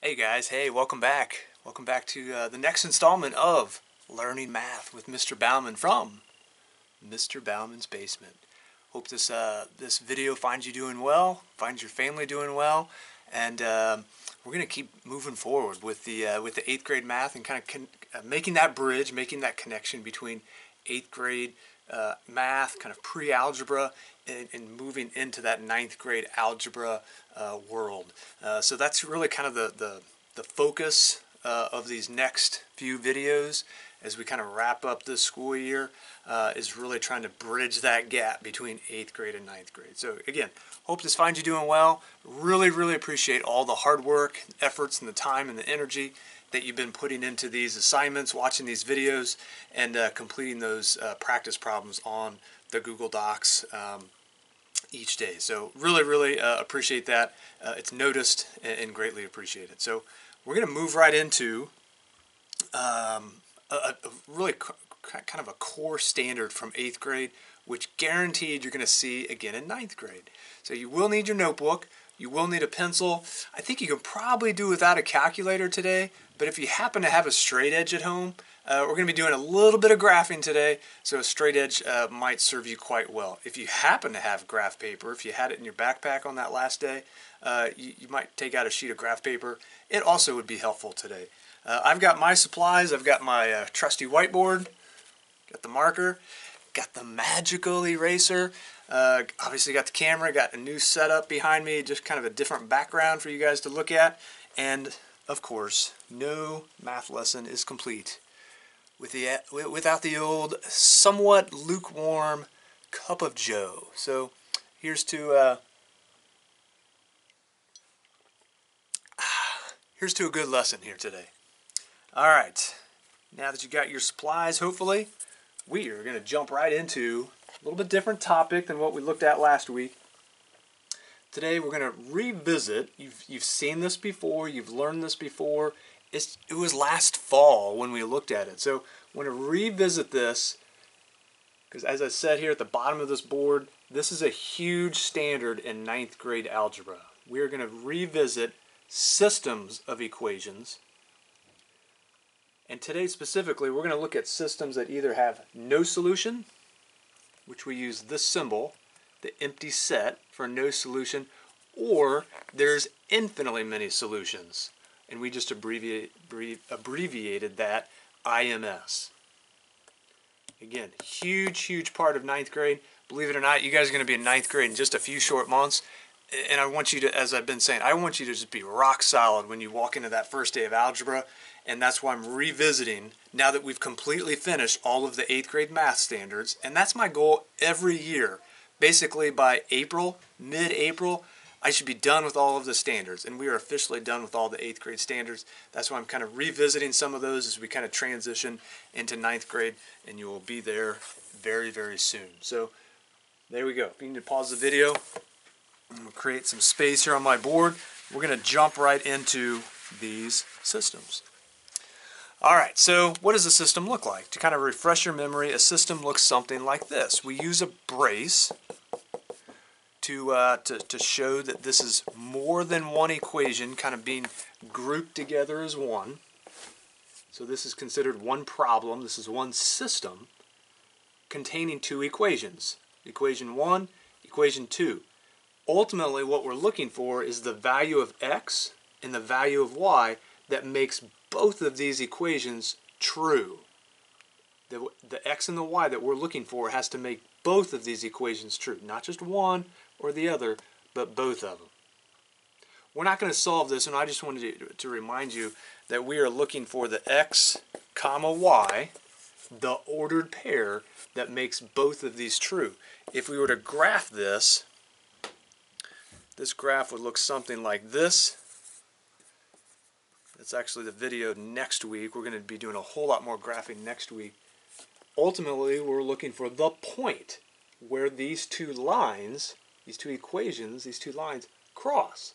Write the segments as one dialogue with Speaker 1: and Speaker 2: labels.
Speaker 1: Hey guys, hey, welcome back. Welcome back to the next installment of Learning Math with Mr. Bauman from Mr. Bauman's Basement. Hope this video finds you doing well, finds your family doing well, and we're gonna keep moving forward with the eighth grade math and kind of making that bridge, making that connection between eighth grade math, kind of pre-algebra, and moving into that ninth grade algebra world. So that's really kind of the focus of these next few videos as we kind of wrap up this school year, is really trying to bridge that gap between 8th grade and ninth grade. So again, hope this finds you doing well. Really appreciate all the hard work, efforts, and the time and the energy that you've been putting into these assignments, watching these videos, and completing those practice problems on the Google Docs each day. So really appreciate that. It's noticed and greatly appreciated. So we're going to move right into a really kind of a core standard from 8th grade, which guaranteed you're going to see again in ninth grade. So you will need your notebook. You will need a pencil. I think you can probably do without a calculator today, but if you happen to have a straight edge at home, we're going to be doing a little bit of graphing today, so a straight edge might serve you quite well. If you happen to have graph paper, if you had it in your backpack on that last day, you might take out a sheet of graph paper. It also would be helpful today. I've got my supplies. I've got my trusty whiteboard, got the marker, got the magical eraser, obviously got the camera, got a new setup behind me, just kind of a different background for you guys to look at, and of course, no math lesson is complete without the old, somewhat lukewarm cup of joe. So here's to a good lesson here today. All right, now that you got your supplies, hopefully, we are going to jump right into a little bit different topic than what we looked at last week. Today we're going to revisit. You've seen this before. You've learned this before. It was last fall when we looked at it. So we're going to revisit this because, as I said here at the bottom of this board, this is a huge standard in ninth grade algebra. We are going to revisit systems of equations. And today specifically, we're going to look at systems that either have no solution, which we use this symbol, the empty set for no solution, or there's infinitely many solutions. And we just abbreviated that IMS. Again, huge part of ninth grade. Believe it or not, you guys are going to be in ninth grade in just a few short months. And I want you to, as I've been saying, I want you to just be rock solid when you walk into that first day of algebra. And that's why I'm revisiting, now that we've completely finished all of the 8th grade math standards. And that's my goal every year. Basically by April, mid-April, I should be done with all of the standards. And we are officially done with all the 8th grade standards. That's why I'm kind of revisiting some of those as we kind of transition into ninth grade. And you will be there very soon. So there we go. If you need to pause the video, I'm going to create some space here on my board. We're going to jump right into these systems. All right, so what does a system look like? To kind of refresh your memory, a system looks something like this. We use a brace to show that this is more than one equation kind of being grouped together as one. So this is considered one problem. This is one system containing two equations. Equation 1, equation 2. Ultimately, what we're looking for is the value of x and the value of y that makes both of these equations true. The x and the y that we're looking for has to make both of these equations true. Not just one or the other, but both of them. We're not going to solve this, and I just wanted to remind you that we are looking for the x comma y, the ordered pair that makes both of these true. If we were to graph this, this graph would look something like this. That's actually the video next week. We're going to be doing a whole lot more graphing next week. Ultimately, we're looking for the point where these two lines, these two equations, these two lines cross.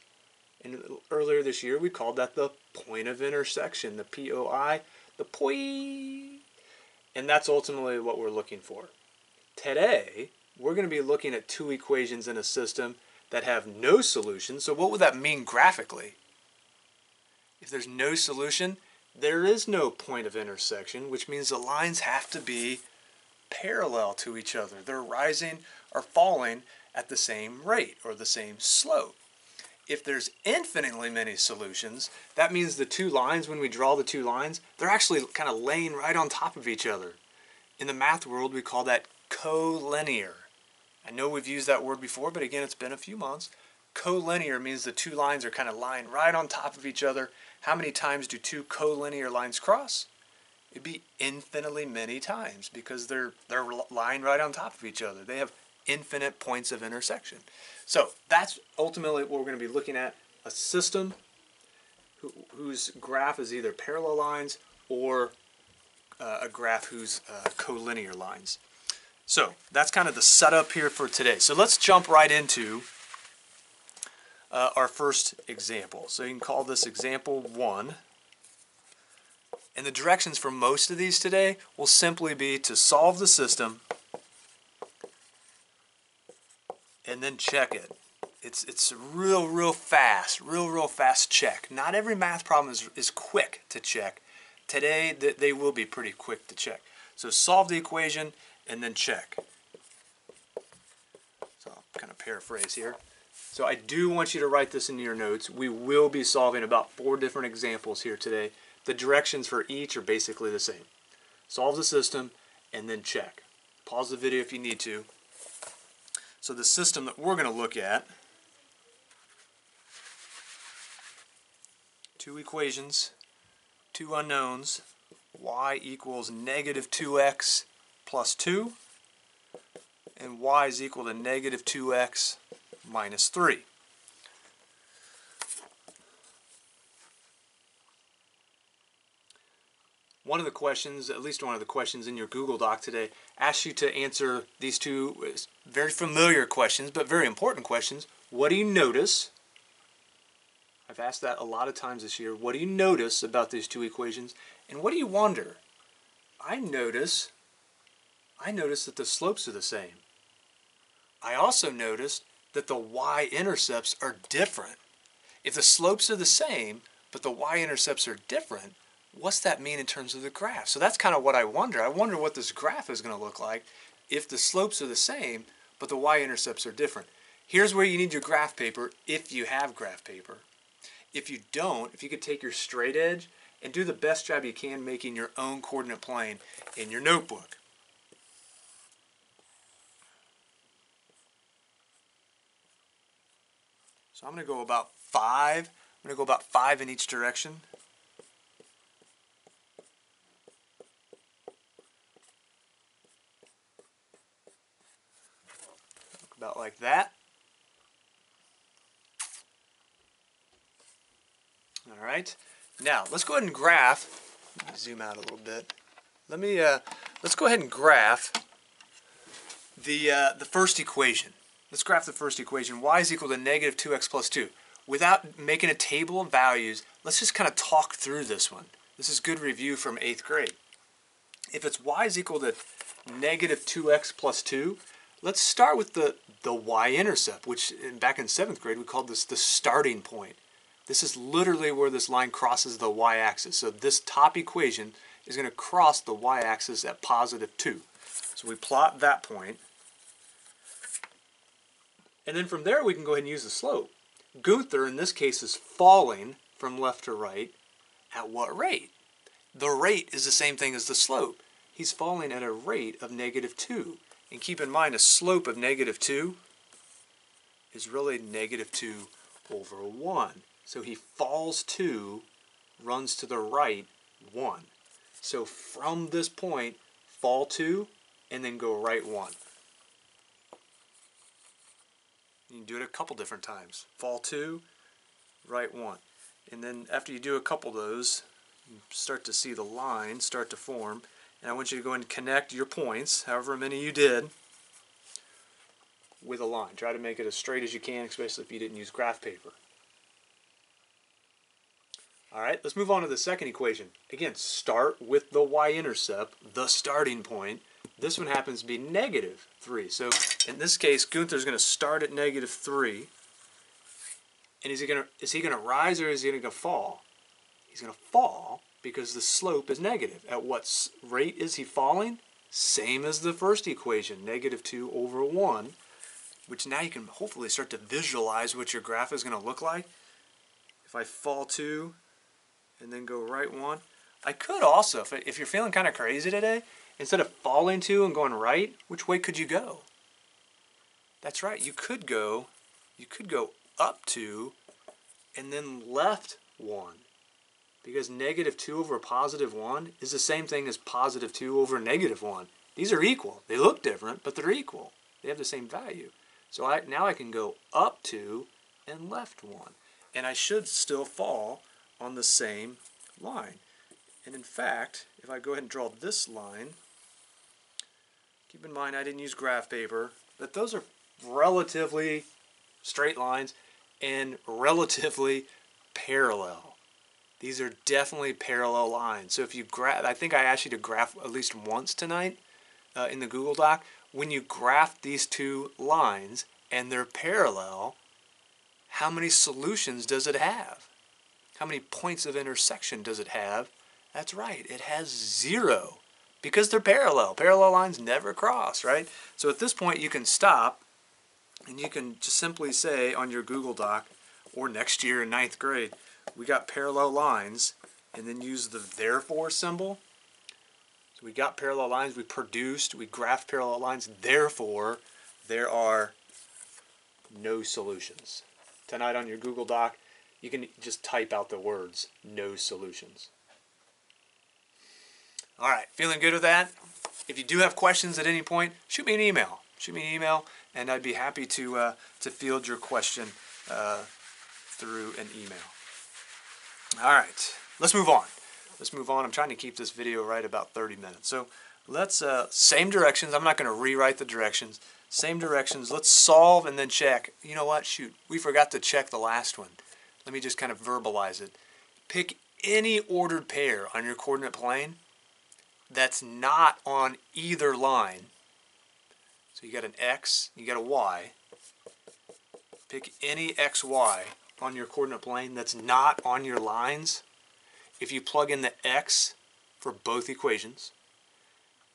Speaker 1: And earlier this year, we called that the point of intersection, the POI, the point. And that's ultimately what we're looking for. Today, we're going to be looking at two equations in a system that have no solution. So what would that mean graphically? If there's no solution, there is no point of intersection, which means the lines have to be parallel to each other. They're rising or falling at the same rate or the same slope. If there's infinitely many solutions, that means the two lines, when we draw the two lines, they're actually kind of laying right on top of each other. In the math world, we call that collinear. I know we've used that word before, but again, it's been a few months. Collinear means the two lines are kind of lying right on top of each other. How many times do two collinear lines cross? It'd be infinitely many times because they're lying right on top of each other. They have infinite points of intersection. So that's ultimately what we're going to be looking at, a system whose graph is either parallel lines or a graph whose collinear lines. So that's kind of the setup here for today. So let's jump right into our first example. So you can call this example 1. And the directions for most of these today will simply be to solve the system and then check it. It's real fast check. Not every math problem is quick to check. Today they will be pretty quick to check. So solve the equation and then check. So I'll kind of paraphrase here. So I do want you to write this in your notes. We will be solving about 4 different examples here today. The directions for each are basically the same. Solve the system and then check. Pause the video if you need to. So the system that we're going to look at, 2 equations, 2 unknowns, y equals negative 2x plus 2, and y is equal to negative 2x minus 3. One of the questions, at least one of the questions in your Google Doc today, asks you to answer these 2 very familiar questions, but very important questions. What do you notice? I've asked that a lot of times this year. What do you notice about these 2 equations? And what do you wonder? I notice that the slopes are the same. I also noticed that the y-intercepts are different. If the slopes are the same, but the y-intercepts are different, what's that mean in terms of the graph? So that's kind of what I wonder. I wonder what this graph is going to look like if the slopes are the same, but the y-intercepts are different. Here's where you need your graph paper if you have graph paper. If you don't, if you could take your straight edge and do the best job you can making your own coordinate plane in your notebook. So I'm going to go about 5. I'm going to go about 5 in each direction. About like that. All right. Now let's go ahead and graph. Let me zoom out a little bit. Let's go ahead and graph the first equation. Let's graph the first equation. Y is equal to negative 2x plus 2. Without making a table of values, let's just kind of talk through this one. This is good review from 8th grade. If it's y is equal to negative 2x plus 2, let's start with the y-intercept, which back in 7th grade we called this the starting point. This is literally where this line crosses the y-axis. So this top equation is going to cross the y-axis at positive 2. So we plot that point. And then from there we can go ahead and use the slope. Gunther in this case is falling from left to right. At what rate? The rate is the same thing as the slope. He's falling at a rate of negative 2. And keep in mind, a slope of negative 2 is really negative 2 over 1. So he falls 2, runs to the right 1. So from this point, fall 2, and then go right 1. You can do it a couple different times. Fall 2, right 1. And then after you do a couple of those, you start to see the line start to form. And I want you to go and connect your points, however many you did, with a line. Try to make it as straight as you can, especially if you didn't use graph paper. Alright, let's move on to the second equation. Again, start with the y-intercept, the starting point. This one happens to be negative 3. So in this case, Gunther's going to start at negative 3. And is he going to rise or is he going to fall? He's going to fall because the slope is negative. At what rate is he falling? Same as the first equation, negative 2 over 1, which now you can hopefully start to visualize what your graph is going to look like. If I fall 2 and then go right 1, I could also, if you're feeling kind of crazy today, instead of falling 2 and going right, which way could you go? That's right, you could go up 2 and then left 1. Because negative 2 over positive 1 is the same thing as positive 2 over negative 1. These are equal. They look different, but they're equal. They have the same value. So now I can go up 2 and left 1. And I should still fall on the same line. And in fact, if I go ahead and draw this line, keep in mind I didn't use graph paper, but those are relatively straight lines and relatively parallel. These are definitely parallel lines. So if you graph, I think I asked you to graph at least once tonight in the Google Doc. When you graph these two lines and they're parallel, how many solutions does it have? How many points of intersection does it have? That's right, it has 0 because they're parallel. Parallel lines never cross, right? So at this point you can stop and you can just simply say on your Google Doc, or next year in 9th grade, we got parallel lines, and then use the therefore symbol. So we got parallel lines, we graphed parallel lines, therefore there are no solutions. Tonight on your Google Doc, you can just type out the words, no solutions. All right, feeling good with that? If you do have questions at any point, shoot me an email. Shoot me an email, and I'd be happy to field your question through an email. All right, let's move on. Let's move on. I'm trying to keep this video right about 30 minutes. So let's, same directions. I'm not going to rewrite the directions. Same directions. Let's solve and then check. You know what? Shoot, we forgot to check the last one. Let me just kind of verbalize it. Pick any ordered pair on your coordinate plane that's not on either line. So you got an X, you got a Y. Pick any XY on your coordinate plane that's not on your lines. If you plug in the X for both equations,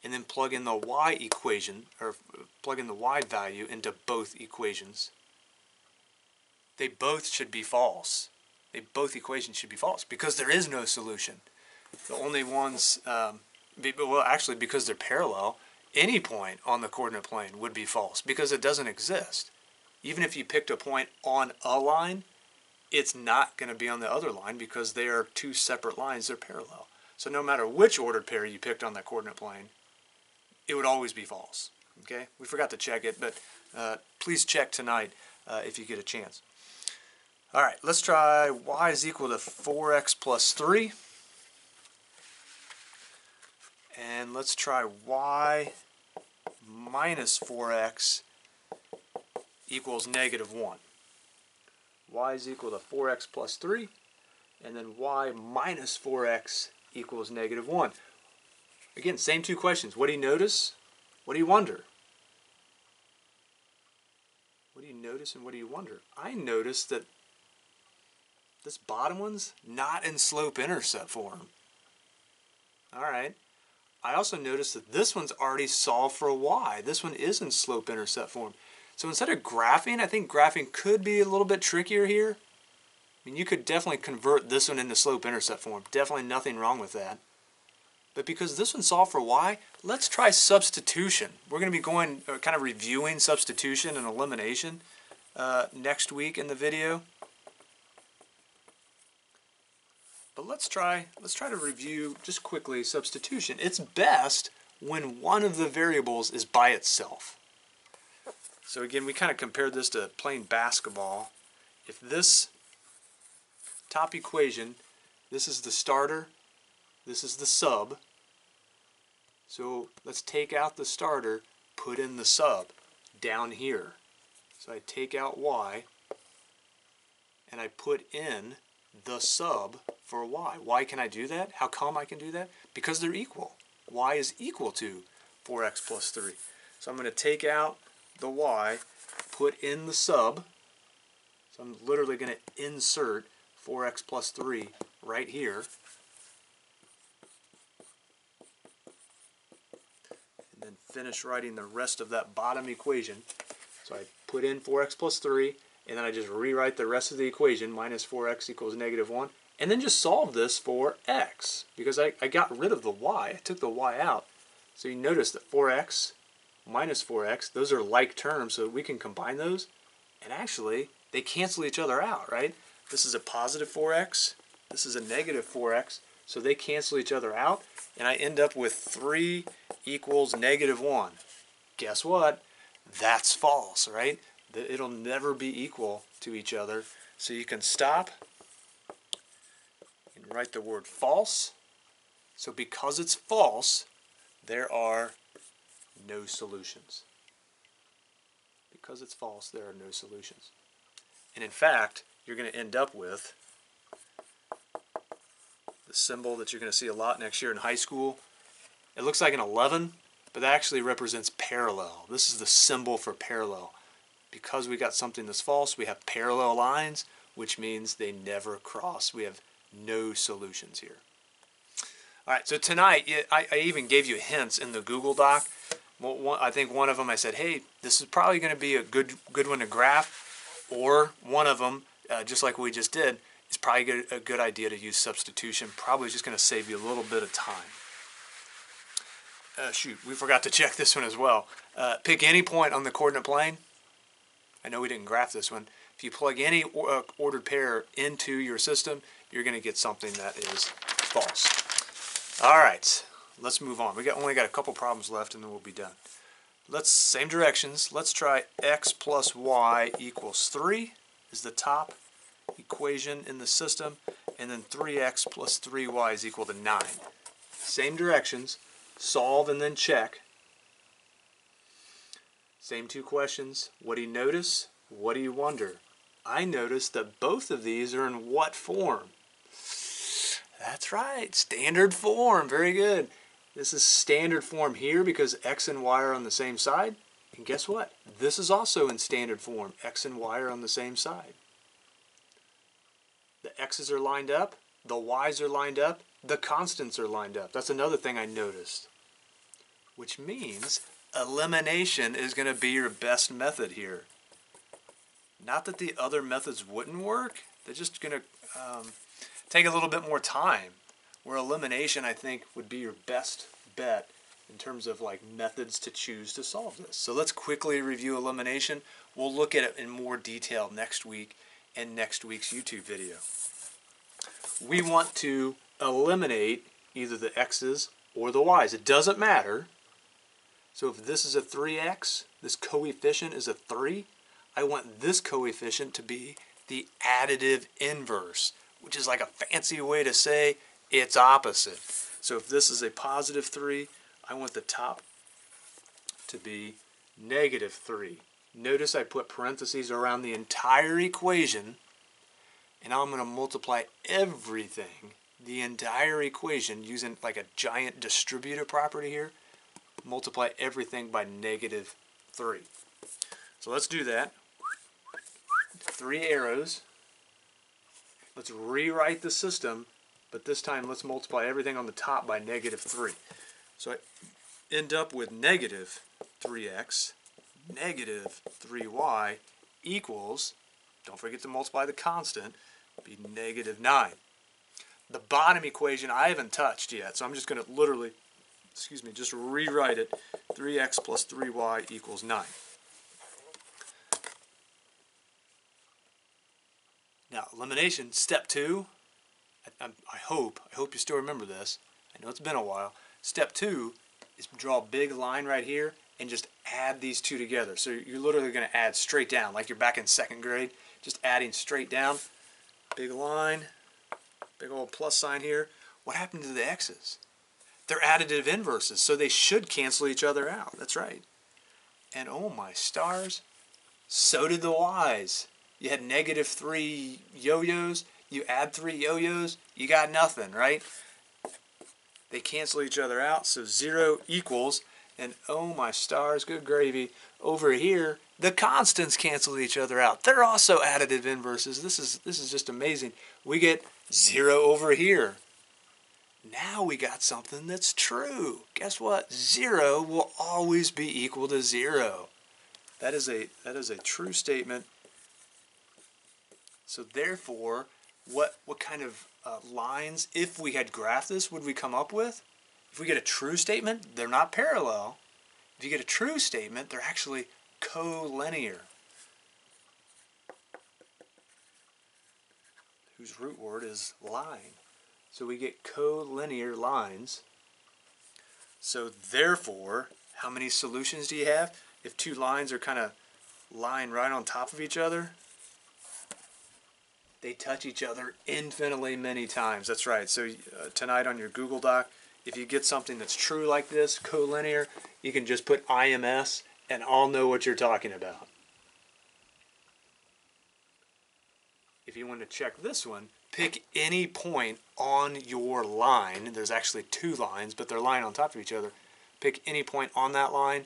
Speaker 1: and then plug in the Y equation, or plug in the Y value into both equations, they both should be false. Both equations should be false because there is no solution. The only ones, well, actually, because they're parallel, any point on the coordinate plane would be false because it doesn't exist. Even if you picked a point on a line, it's not going to be on the other line because they are two separate lines. They're parallel. So no matter which ordered pair you picked on that coordinate plane, it would always be false. Okay? We forgot to check it, but please check tonight if you get a chance. All right, let's try y is equal to 4x plus 3. And let's try y minus 4x equals negative 1. Y is equal to 4x plus 3, and then y minus 4x equals negative 1. Again, same two questions. What do you notice? What do you wonder? What do you notice and what do you wonder? I noticed that this bottom one's not in slope-intercept form. All right. I also noticed that this one's already solved for y. This one is in slope-intercept form. So instead of graphing, I think graphing could be a little bit trickier here. I mean, you could definitely convert this one into slope-intercept form. Definitely nothing wrong with that. But because this one's solved for y, let's try substitution. We're going to be going, kind of reviewing substitution and elimination next week in the video. But let's try to review just quickly substitution. It's best when one of the variables is by itself. So again, we kind of compared this to playing basketball. If this top equation, this is the starter, this is the sub. So let's take out the starter, put in the sub down here. So I take out y, and I put in the sub for y. Why can I do that? How come I can do that? Because they're equal. Y is equal to 4x plus 3. So I'm going to take out the y, put in the sub. So I'm literally going to insert 4x plus 3 right here. And then finish writing the rest of that bottom equation. So I put in 4x plus 3, and then I just rewrite the rest of the equation, minus 4x equals negative 1, and then just solve this for x, because I got rid of the y. I took the y out. So you notice that 4x minus 4x, those are like terms, so we can combine those, and actually they cancel each other out, right? This is a positive 4x, this is a negative 4x, so they cancel each other out, and I end up with 3 equals negative 1. Guess what? That's false, right? It'll never be equal to each other. So you can stop and write the word false. So because it's false, there are no solutions. Because it's false, there are no solutions. And in fact, you're going to end up with the symbol that you're going to see a lot next year in high school. It looks like an 11, but that actually represents parallel. This is the symbol for parallel. Because we got something that's false, we have parallel lines, which means they never cross. We have no solutions here. All right, so tonight, I even gave you hints in the Google Doc. I think one of them I said, hey, this is probably going to be a good one to graph. Or one of them, just like we just did, is probably a good idea to use substitution. Probably just going to save you a little bit of time. Shoot, we forgot to check this one as well. Pick any point on the coordinate plane. I know we didn't graph this one. If you plug any ordered pair into your system, you're going to get something that is false. All right, let's move on. We only got a couple problems left, and then we'll be done. Same directions. Let's try x plus y equals 3 is the top equation in the system, and then 3x plus 3y is equal to 9. Same directions. Solve and then check. Same two questions. What do you notice? What do you wonder? I noticed that both of these are in what form? That's right, standard form. Very good. This is standard form here because x and y are on the same side. And guess what? This is also in standard form. X and y are on the same side. The x's are lined up. The y's are lined up. The constants are lined up. That's another thing I noticed. Which means elimination is going to be your best method here. Not that the other methods wouldn't work. They're just going to take a little bit more time. Where elimination, I think, would be your best bet in terms of like methods to choose to solve this. So let's quickly review elimination. We'll look at it in more detail next week in next week's YouTube video. We want to eliminate either the x's or the y's. It doesn't matter. So if this is a 3x, this coefficient is a 3, I want this coefficient to be the additive inverse, which is like a fancy way to say its opposite. So if this is a positive 3, I want the top to be negative 3. Notice I put parentheses around the entire equation, and now I'm going to multiply everything, the entire equation, using like a giant distributive property here. Multiply everything by negative 3. So let's do that. 3 arrows. Let's rewrite the system, but this time let's multiply everything on the top by negative 3. So I end up with negative 3x, negative 3y equals, don't forget to multiply the constant, be negative 9. The bottom equation I haven't touched yet, so I'm just going to literally, just rewrite it. 3x plus 3y equals 9. Now, elimination, step 2, I hope you still remember this. I know it's been a while. Step 2 is draw a big line right here and just add these two together. So you're literally going to add straight down, like you're back in 2nd grade, just adding straight down. Big line, big old plus sign here. What happened to the x's? They're additive inverses, so they should cancel each other out. That's right. And oh my stars, so did the y's. You had negative 3 yo-yos, you add 3 yo-yos, you got nothing, right? They cancel each other out, so 0 equals, and oh my stars, good gravy, over here, the constants cancel each other out. They're also additive inverses. This is just amazing. We get 0 over here. Now we got something that's true. Guess what? 0 will always be equal to 0. That is a true statement. So therefore, what kind of lines, if we had graphed this, would we come up with? If we get a true statement, they're not parallel. If you get a true statement, they're actually collinear, whose root word is line. So we get collinear lines. So therefore, how many solutions do you have? If two lines are kind of lying right on top of each other, they touch each other infinitely many times. That's right. So tonight on your Google Doc, if you get something that's true like this, collinear, you can just put IMS and I'll know what you're talking about. If you want to check this one, pick any point on your line. There's actually two lines, but they're lying on top of each other. Pick any point on that line,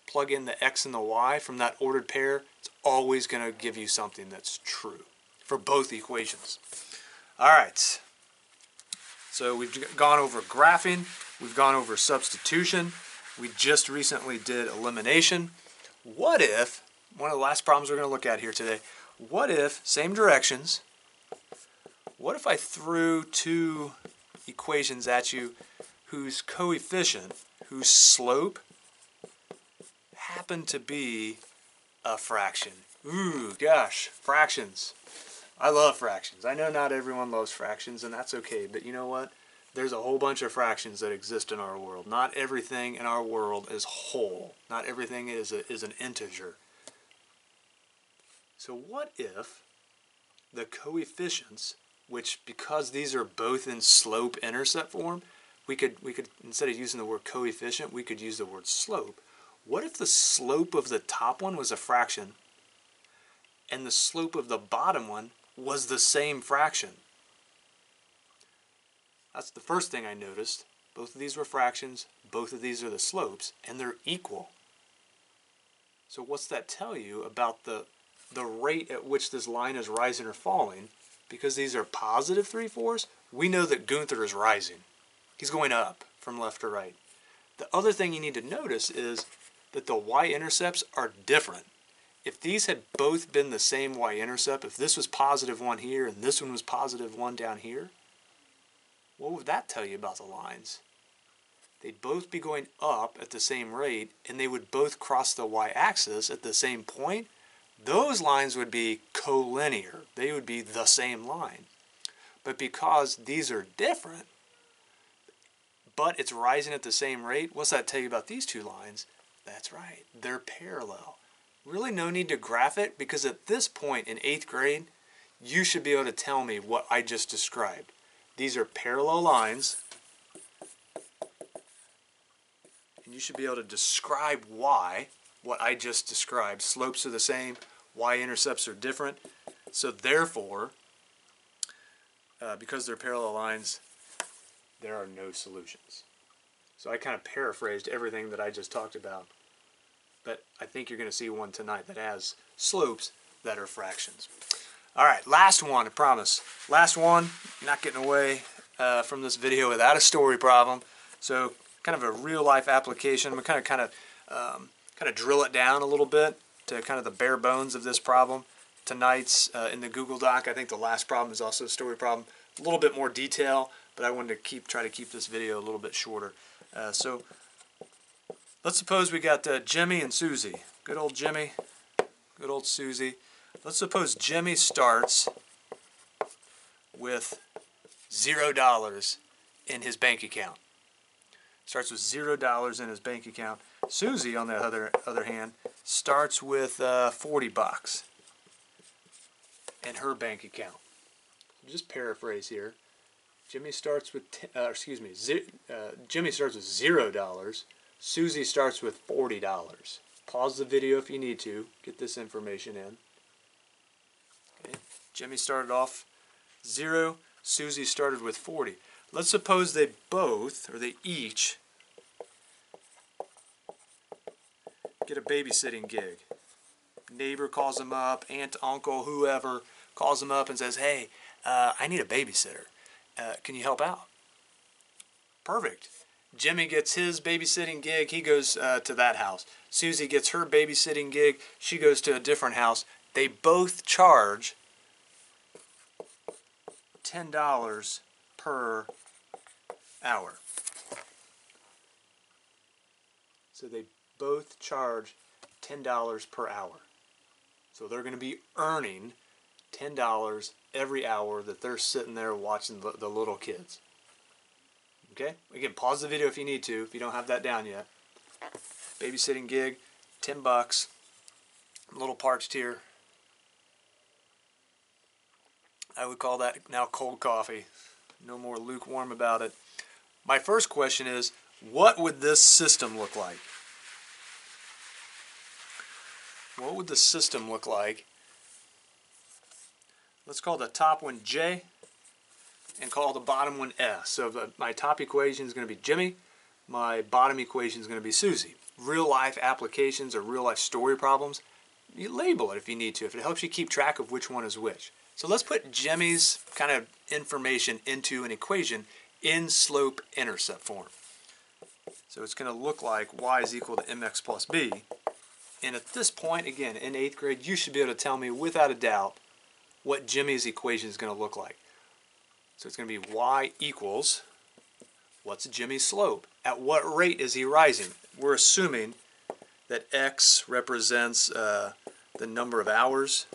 Speaker 1: plug in the X and the Y from that ordered pair. It's always going to give you something that's true for both equations. All right. So we've gone over graphing. We've gone over substitution. We just recently did elimination. What if, one of the last problems we're going to look at here today, what if, same directions, what if I threw two equations at you whose coefficient, whose slope, happened to be a fraction? Ooh, gosh, fractions. I love fractions. I know not everyone loves fractions, and that's okay, but you know what? There's a whole bunch of fractions that exist in our world. Not everything in our world is whole. Not everything is an integer. So what if the coefficients, which because these are both in slope-intercept form, we could instead of using the word coefficient, we could use the word slope. What if the slope of the top one was a fraction and the slope of the bottom one was the same fraction? That's the first thing I noticed. Both of these were fractions, both of these are the slopes, and they're equal. So what's that tell you about the rate at which this line is rising or falling? Because these are positive 3/4, we know that Gunther is rising. He's going up from left to right. The other thing you need to notice is that the y-intercepts are different. If these had both been the same y-intercept, if this was positive 1 here and this one was positive 1 down here, what would that tell you about the lines? They'd both be going up at the same rate and they would both cross the y-axis at the same point. Those lines would be collinear. They would be the same line. But because these are different, but it's rising at the same rate, what's that tell you about these two lines? That's right, they're parallel. Really no need to graph it, because at this point in 8th grade, you should be able to tell me what I just described. These are parallel lines, and you should be able to describe why what I just described. Slopes are the same, y-intercepts are different, so therefore, because they're parallel lines, there are no solutions. So I kind of paraphrased everything that I just talked about, but I think you're going to see one tonight that has slopes that are fractions. All right, last one, I promise. Last one, not getting away from this video without a story problem. So kind of a real life application. I'm going to kind of drill it down a little bit to kind of the bare bones of this problem. Tonight's in the Google Doc, I think the last problem is also a story problem. A little bit more detail, but I wanted to try to keep this video a little bit shorter. So let's suppose we got Jimmy and Susie. Good old Jimmy, good old Susie. Let's suppose Jimmy starts with $0 in his bank account. Starts with $0 in his bank account. Susie, on the other hand, starts with 40 bucks in her bank account. Just paraphrase here. Jimmy starts with Jimmy starts with $0. Susie starts with $40. Pause the video if you need to. Get this information in. Okay. Jimmy started off 0. Susie started with 40. Let's suppose they both, or they each, get a babysitting gig. Neighbor calls them up, aunt, uncle, whoever calls them up and says, hey, I need a babysitter. Can you help out? Perfect. Jimmy gets his babysitting gig. He goes to that house. Susie gets her babysitting gig. She goes to a different house. They both charge $10 per hour. So they both charge $10 per hour. So they're going to be earning $10 every hour that they're sitting there watching the little kids. Okay? Again, pause the video if you need to, if you don't have that down yet. Babysitting gig, $10. I'm a little parched here. I would call that now cold coffee. No more lukewarm about it. My first question is, what would this system look like? What would the system look like? Let's call the top one J and call the bottom one S. So my top equation is going to be Jimmy. My bottom equation is going to be Susie. Real life applications or real life story problems, you label it if you need to, if it helps you keep track of which one is which. So let's put Jimmy's kind of information into an equation in slope-intercept form. So it's going to look like y is equal to mx plus b. And at this point, again, in 8th grade, you should be able to tell me without a doubt what Jimmy's equation is going to look like. So it's going to be y equals, what's Jimmy's slope? At what rate is he rising? We're assuming that x represents the number of hours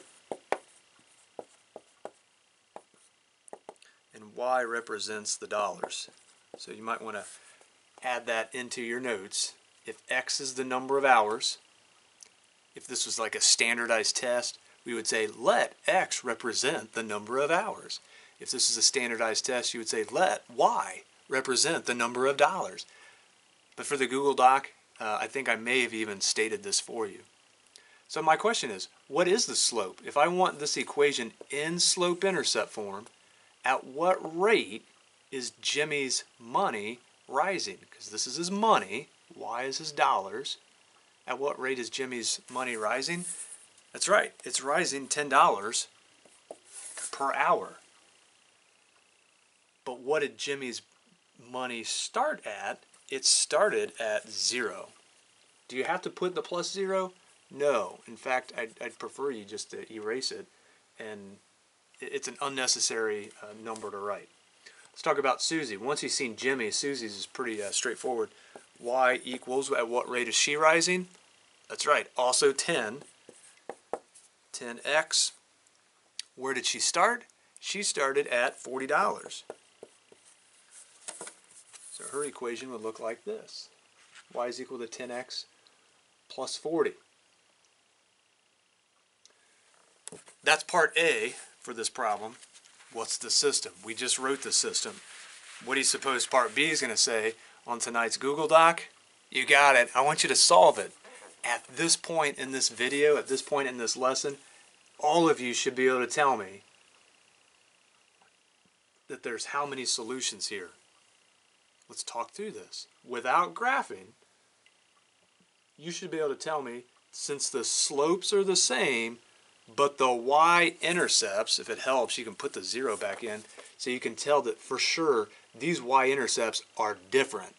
Speaker 1: and y represents the dollars. So you might want to add that into your notes. If x is the number of hours, if this was like a standardized test, we would say let x represent the number of hours. If this is a standardized test, you would say let y represent the number of dollars. But for the Google Doc, I think I may have even stated this for you. So my question is, what is the slope? If I want this equation in slope-intercept form, at what rate is Jimmy's money rising? Because this is his money, y is his dollars. At what rate is Jimmy's money rising? That's right, it's rising $10 per hour. But what did Jimmy's money start at? It started at 0. Do you have to put the plus 0? No. In fact, I'd prefer you just to erase it, and it's an unnecessary number to write. Let's talk about Susie. Once you've seen Jimmy, Susie's is pretty straightforward. Y equals, at what rate is she rising? That's right, also 10. 10x. Where did she start? She started at $40. So her equation would look like this. Y is equal to 10x plus 40. That's part A for this problem. What's the system? We just wrote the system. What do you suppose part B is going to say on tonight's Google Doc? You got it. I want you to solve it. At this point in this video, at this point in this lesson, all of you should be able to tell me that there's how many solutions here. Let's talk through this. Without graphing, you should be able to tell me, since the slopes are the same, but the y-intercepts, if it helps, you can put the 0 back in, so you can tell that for sure these y-intercepts are different.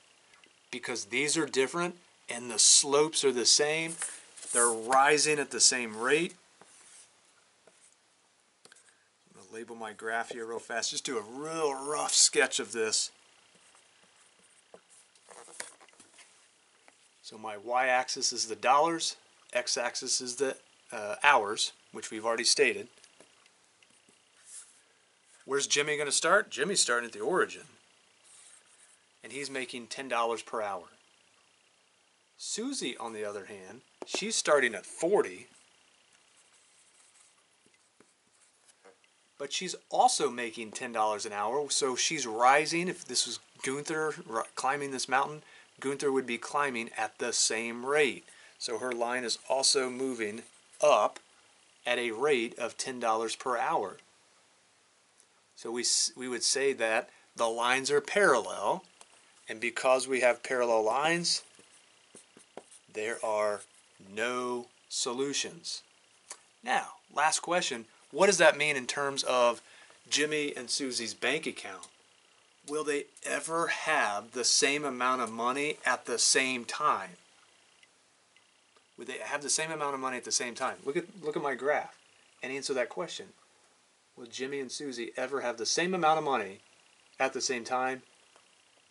Speaker 1: Because these are different and the slopes are the same, they're rising at the same rate. I'm going to label my graph here real fast, just do a real rough sketch of this. So my y-axis is the dollars, x-axis is the hours, which we've already stated. Where's Jimmy going to start? Jimmy's starting at the origin. And he's making $10 per hour. Susie, on the other hand, she's starting at 40, but she's also making $10 an hour, so she's rising. If this was Gunther climbing this mountain, Gunther would be climbing at the same rate. So her line is also moving up at a rate of $10 per hour. So we would say that the lines are parallel, and because we have parallel lines, there are no solutions. Now, last question, what does that mean in terms of Jimmy and Susie's bank account, will they ever have the same amount of money at the same time? Would they have the same amount of money at the same time? Look at my graph and answer that question. Will Jimmy and Susie ever have the same amount of money at the same time?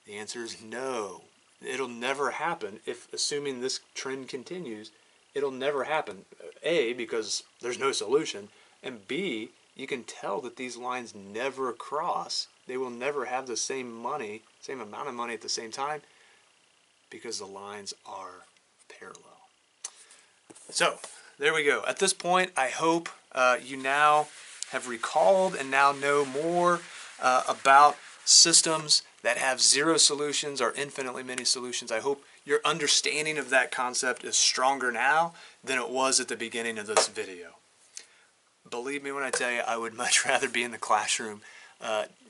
Speaker 1: The answer is no. It'll never happen. If, assuming this trend continues, it'll never happen. A, because there's no solution, and B, you can tell that these lines never cross. They will never have the same money, same amount of money at the same time, because the lines are parallel. So, there we go. At this point, I hope you now have recalled and now know more about systems that have zero solutions or infinitely many solutions. I hope your understanding of that concept is stronger now than it was at the beginning of this video. Believe me when I tell you, I would much rather be in the classroom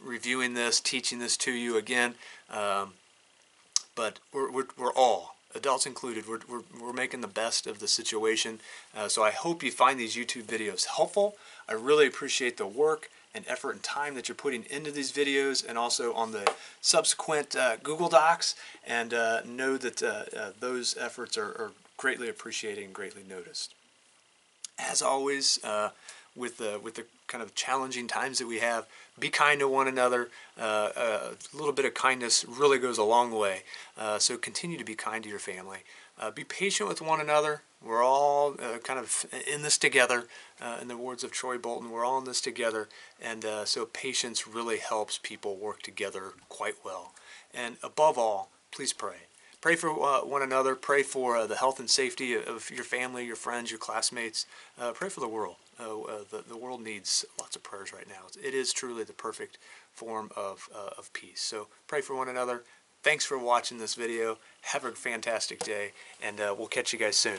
Speaker 1: reviewing this, teaching this to you again. But we're all, adults included, we're making the best of the situation. So I hope you find these YouTube videos helpful. I really appreciate the work and effort and time that you're putting into these videos, and also on the subsequent Google Docs, and know that those efforts are greatly appreciated and greatly noticed. As always, with the kind of challenging times that we have, be kind to one another. A little bit of kindness really goes a long way. So continue to be kind to your family. Be patient with one another. We're all kind of in this together. In the words of Troy Bolton, we're all in this together. And so patience really helps people work together quite well. And above all, please pray. Pray for one another. Pray for the health and safety of your family, your friends, your classmates. Pray for the world. The world needs lots of prayers right now. It is truly the perfect form of peace. So pray for one another. Thanks for watching this video. Have a fantastic day, and we'll catch you guys soon.